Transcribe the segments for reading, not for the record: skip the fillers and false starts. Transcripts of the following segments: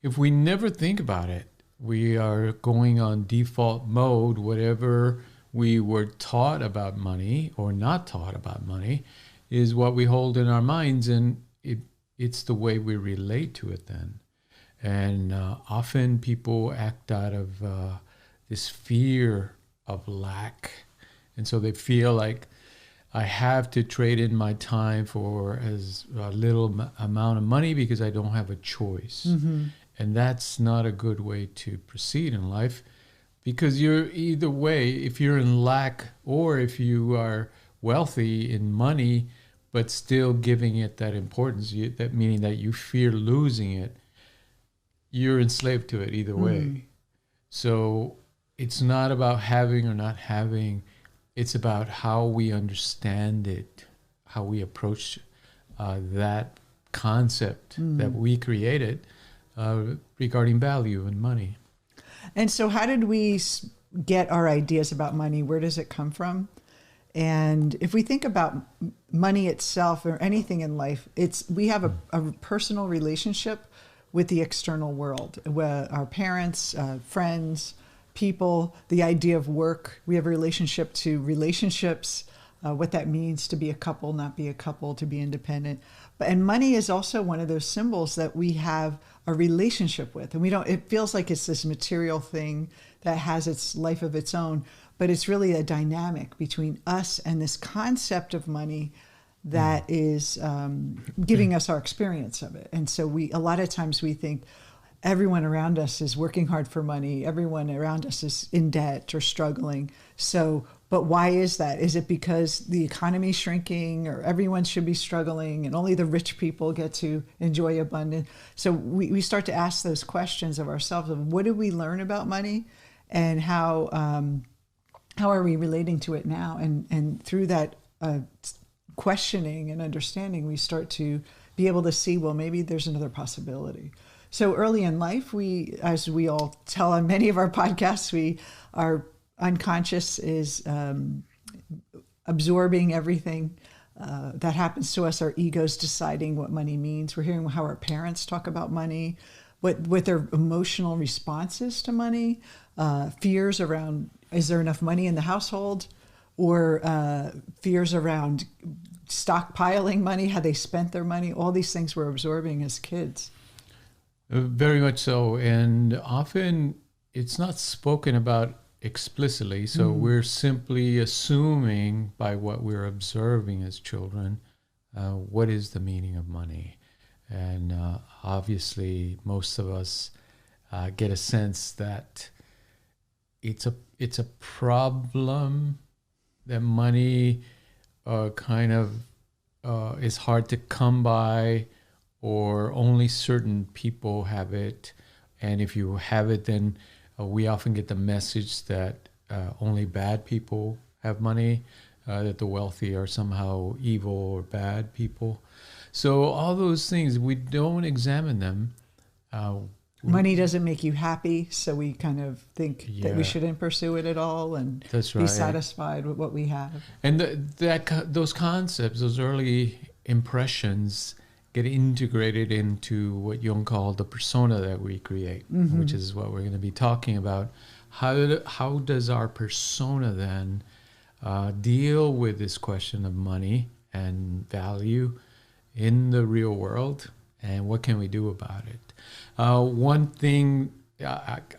if we never think about it, we are going on default mode. Whatever we were taught about money or not taught about money is what we hold in our minds, and it's the way we relate to it then. And often people act out of this fear of lack. And so they feel like I have to trade in my time for as little amount of money because I don't have a choice. Mm-hmm. And that's not a good way to proceed in life, because you're either way, if you're in lack or if you are wealthy in money, but still giving it that importance, that meaning that you fear losing it, you're enslaved to it either way. Mm. So it's not about having or not having. It's about how we understand it, how we approach that concept that we created regarding value and money. And so how did we get our ideas about money? Where does it come from? And if we think about money itself or anything in life, we have a personal relationship with the external world, our parents, friends, people, the idea of work. We have a relationship to relationships, what that means to be a couple, not be a couple, to be independent. And money is also one of those symbols that we have a relationship with. And it feels like it's this material thing that has its life of its own, but it's really a dynamic between us and this concept of money that is giving us our experience of it. And so a lot of times we think everyone around us is working hard for money. Everyone around us is in debt or struggling. But why is that? Is it because the economy is shrinking, or everyone should be struggling and only the rich people get to enjoy abundance? So we start to ask those questions of ourselves of what did we learn about money, and how are we relating to it now? And through that questioning and understanding, we start to be able to see, well, maybe there's another possibility. So early in life, as we all tell on many of our podcasts, our unconscious is absorbing everything that happens to us. Our ego's deciding what money means. We're hearing how our parents talk about money, what their emotional responses to money, fears around, is there enough money in the household? Or fears around stockpiling money, how they spent their money. All these things we're absorbing as kids. Very much so. And often it's not spoken about explicitly. So we're simply assuming by what we're observing as children, what is the meaning of money? And obviously most of us get a sense that it's a problem, that money is hard to come by, or only certain people have it. And if you have it, then we often get the message that only bad people have money, that the wealthy are somehow evil or bad people. So all those things, we don't examine them. Money doesn't make you happy, so we kind of think that we shouldn't pursue it at all and be satisfied with what we have. And those concepts, those early impressions, get integrated into what Jung called the persona that we create, which is what we're going to be talking about. How does our persona then deal with this question of money and value in the real world, and what can we do about it? One thing,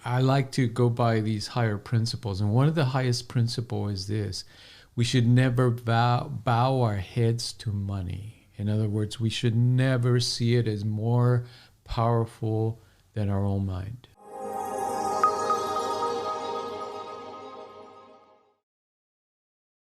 I like to go by these higher principles, and one of the highest principles is this: we should never bow our heads to money. In other words, we should never see it as more powerful than our own mind.